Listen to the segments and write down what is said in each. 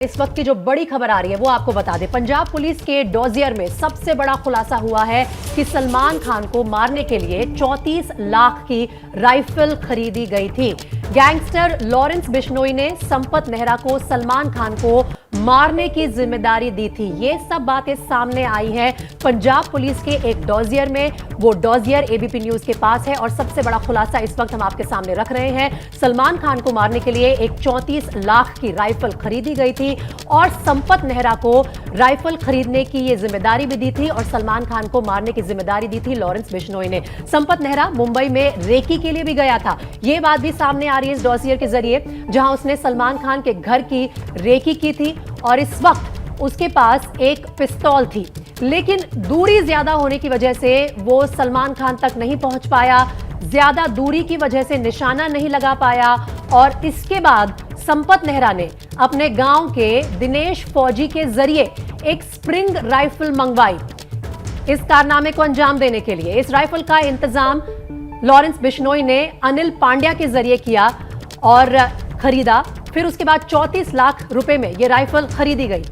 इस वक्त की जो बड़ी खबर आ रही है वो आपको बता दें। पंजाब पुलिस के डोजियर में सबसे बड़ा खुलासा हुआ है कि सलमान खान को मारने के लिए 34 लाख की राइफल खरीदी गई थी। गैंगस्टर लॉरेंस बिश्नोई ने संपत नेहरा को सलमान खान को मारने की जिम्मेदारी दी थी। ये सब बातें सामने आई है पंजाब पुलिस के एक डोजियर में। वो डोजियर एबीपी न्यूज के पास है और सबसे बड़ा खुलासा इस वक्त हम आपके सामने रख रहे हैं। सलमान खान को मारने के लिए एक 34 लाख की राइफल खरीदी गई थी और संपत नेहरा को राइफल खरीदने की ये जिम्मेदारी भी दी थी और सलमान खान को मारने की जिम्मेदारी दी थी लॉरेंस बिश्नोई ने। संपत नेहरा मुंबई में रेकी के लिए भी गया था। ये बात भी सामने आ रही है इस डोसियर के जरिए, जहां उसने सलमान खान के घर की रेकी की थी और इस वक्त उसके पास एक पिस्तौल थी, लेकिन दूरी ज्यादा होने की वजह से वो सलमान खान तक नहीं पहुंच पाया। ज्यादा दूरी की वजह से निशाना नहीं लगा पाया और इसके बाद संपत नेहरा ने अपने गांव के दिनेश फौजी के जरिए एक स्प्रिंग राइफल मंगवाई इस कारनामे को अंजाम देने के लिए। इस राइफल का इंतजाम लॉरेंस बिश्नोई ने अनिल पांड्या के जरिए किया और खरीदा। फिर उसके बाद 34 लाख रुपए में यह राइफल खरीदी गई।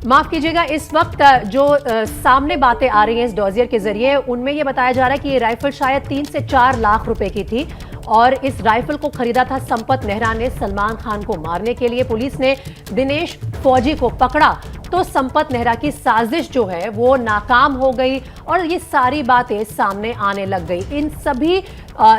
माफ कीजिएगा, इस वक्त जो सामने बातें आ रही हैं इस डोजियर के जरिए, उनमें यह बताया जा रहा है कि यह राइफल शायद 3 से 4 लाख रुपए की थी और इस राइफल को खरीदा था संपत नेहरा ने सलमान खान को मारने के लिए। पुलिस ने दिनेश फौजी को पकड़ा तो संपत नेहरा की साजिश जो है वो नाकाम हो गई और ये सारी बातें सामने आने लग गई। इन सभी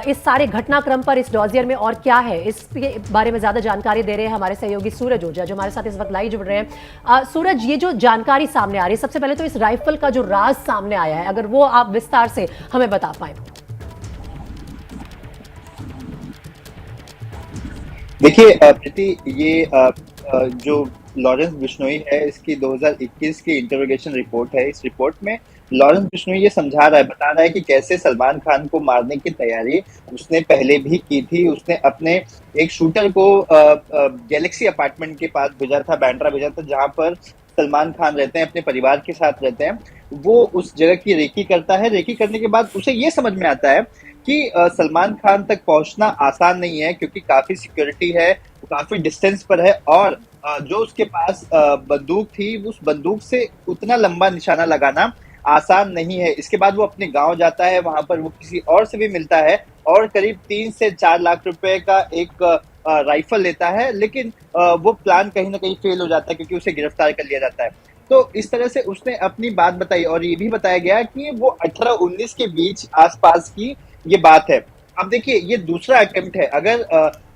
इस सारे घटनाक्रम पर इस डोजियर में और क्या है, इसके बारे में ज्यादा जानकारी दे रहे हैं हमारे सहयोगी सूरज ओझा जो हमारे साथ इस वक्त लाइव जुड़ रहे हैं। सूरज, ये जो जानकारी सामने आ रही है, सबसे पहले तो इस राइफल का जो राज सामने आया है, अगर वो आप विस्तार से हमें बता पाए। देखिए प्रीति, ये जो लॉरेंस बिश्नोई है, इसकी 2021 की इंटरोगेशन रिपोर्ट है। इस रिपोर्ट में लॉरेंस बिश्नोई ये समझा रहा है, बता रहा है कि कैसे सलमान खान को मारने की तैयारी उसने पहले भी की थी। उसने अपने एक शूटर को गैलेक्सी अपार्टमेंट के पास भेजा था, बांद्रा भेजा था, जहां पर सलमान खान रहते हैं, अपने परिवार के साथ रहते हैं। वो उस जगह की रेकी करता है। रेकी करने के बाद उसे ये समझ में आता है कि सलमान खान तक पहुंचना आसान नहीं है, क्योंकि काफी सिक्योरिटी है, काफी डिस्टेंस पर है और जो उसके पास बंदूक थी, उस बंदूक से उतना लंबा निशाना लगाना आसान नहीं है। इसके बाद वो अपने गांव जाता है, वहां पर वो किसी और से भी मिलता है और करीब 3 से 4 लाख रुपए का एक राइफल लेता है, लेकिन वो प्लान कहीं ना कहीं फेल हो जाता है क्योंकि उसे गिरफ्तार कर लिया जाता है। तो इस तरह से उसने अपनी बात बताई और ये भी बताया गया कि वो 18-19 के बीच आसपास की ये बात है। अब देखिए, ये दूसरा अटेम्प्ट है। अगर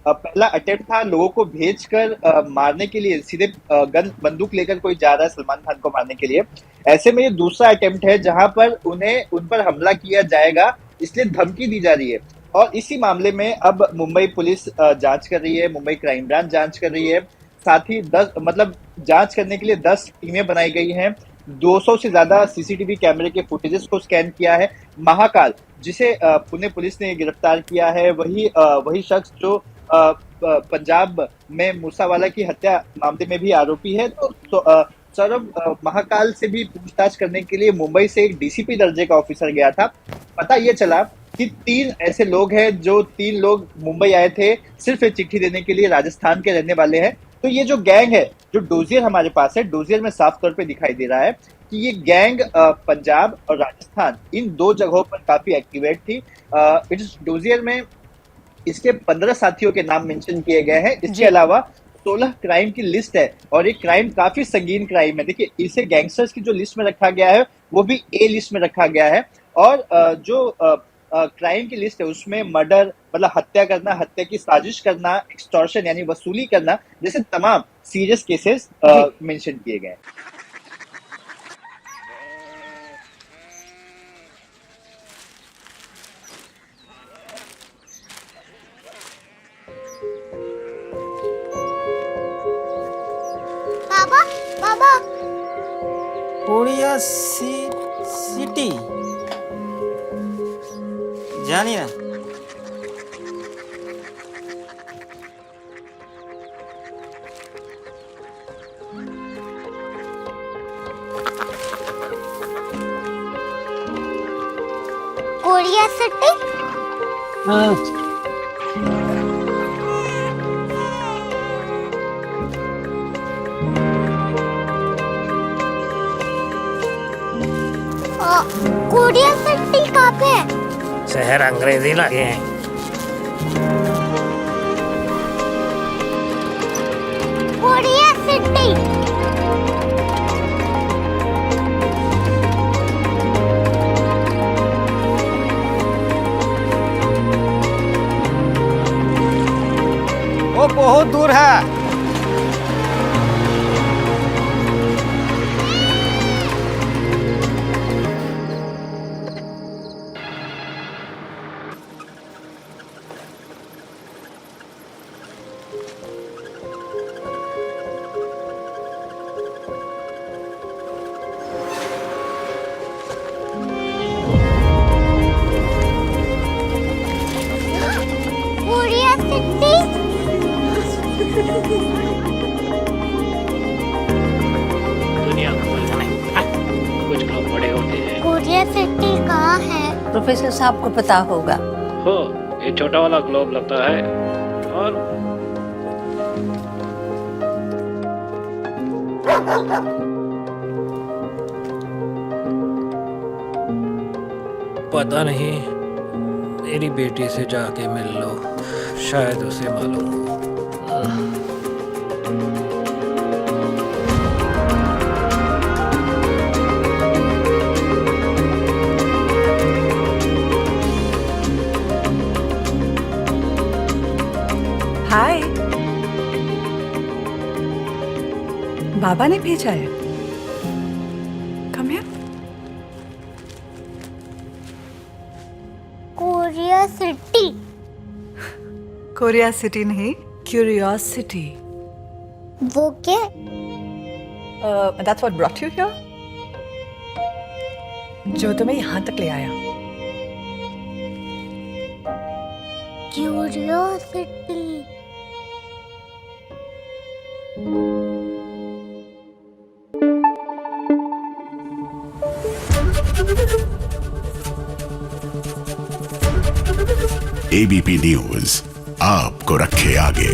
पहला अटेम्प्ट था लोगों को भेजकर मारने के लिए, सीधे गन बंदूक लेकर कोई जा रहा है सलमान खान को मारने के लिए, ऐसे में ये दूसरा अटेम्प्ट है जहां पर उन पर हमला किया जाएगा, इसलिए धमकी दी जा रही है। और इसी मामले में अब मुंबई पुलिस जांच कर रही है, मुंबई क्राइम ब्रांच जांच कर रही है। साथ ही 10 जांच करने के लिए 10 टीमें बनाई गई हैं। 200 से ज्यादा सीसीटीवी कैमरे के फुटेजेस को स्कैन किया है। महाकाल, जिसे पुणे पुलिस ने गिरफ्तार किया है, वही शख्स जो पंजाब में मूसावाला की हत्या मामले में भी आरोपी है। तो सौरभ, महाकाल से भी पूछताछ करने के लिए मुंबई से एक डीसीपी दर्जे का ऑफिसर गया था। पता ये चला कि 3 ऐसे लोग हैं, जो 3 लोग मुंबई आए थे सिर्फ एक चिट्ठी देने के लिए, राजस्थान के रहने वाले हैं। तो ये जो गैंग है, जो डोजियर हमारे पास है, डोजियर में साफ तौर पे दिखाई दे रहा है कि ये गैंग पंजाब और राजस्थान, इन 2 जगहों पर काफी एक्टिवेट थी। इस डोजियर में इसके 15 साथियों के नाम मेंशन किए गए हैं। इसके अलावा 16 क्राइम की लिस्ट है और ये क्राइम काफी संगीन क्राइम है। देखिए, इसे गैंगस्टर्स की जो लिस्ट में रखा गया है वो भी ए लिस्ट में रखा गया है और जो क्राइम की लिस्ट है उसमें मर्डर मतलब हत्या करना, हत्या की साजिश करना, एक्सटॉर्शन यानी वसूली करना, जैसे तमाम सीरियस केसेस मेंशन किए गए। बाबा बाबा कोरिया सिटी জানি না। Korea city. হ্যাঁ कोरिया सिटी कहाँ पे है? शहर अंग्रेजी लगे हैं। Korea city. वो बहुत दूर है। Korea city. दुनिया को बोलना नहीं, कुछ लोग बड़े होते हैं। कोरिया सिटी कहाँ है? प्रोफेसर साहब को पता होगा। हो, ये छोटा वाला ग्लोब लगता है और पता नहीं, मेरी बेटी से जाके मिल लो, शायद उसे मालूम हो। हाय, बाबा ने भेजा है। Come here. Korea city. Korea city नहीं, क्यूरियोसिटी। वो क्या? That's what brought you here? जो तुम्हें यहाँ तक ले आया। क्यूरियोसिटी। एबीपी न्यूज आपको रखे आगे।